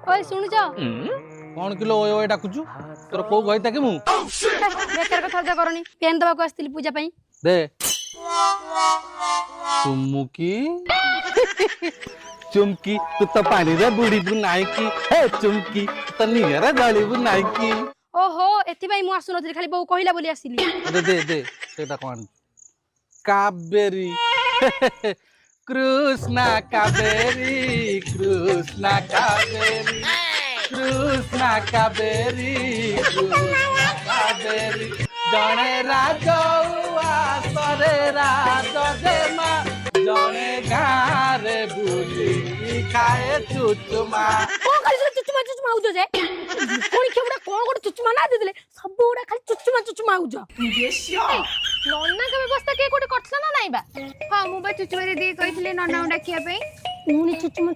ओए सुनु जा कौन किलो ओए ओए डाकुचु तोर को गइता कि मु बेकार कथा जा करनी पेन दबा को आस्तिली पूजा पई दे चुमुकी चुमकी तू तो पानी रे बुड़ी बु नाई की हे चुमकी तो निगरा गली बु नाई की ओहो एथि भाई मु आसु नथि खाली बहु कहिला बोली आसिली दे दे दे सेटा कोन कावेरी कृष्णा कावेरी कृष्णा कावेरी कृष्णा कावेरी कृष्णा कावेरी जने राजौआ सरे राज देमा जने गारे बुली खाए चुचुमा कोन खाली चुचुमा उजो जे कोनी केउडा कोन गोटे चुचुमा ना देले सब गोडा खाली चुचुमा उजो नन्ना के व्यवस्था के कोटे करछला ना नाइबा हां मु बा चुचुमारी दी कहितले नन्ना डाकिया पे पुणी चुचुमा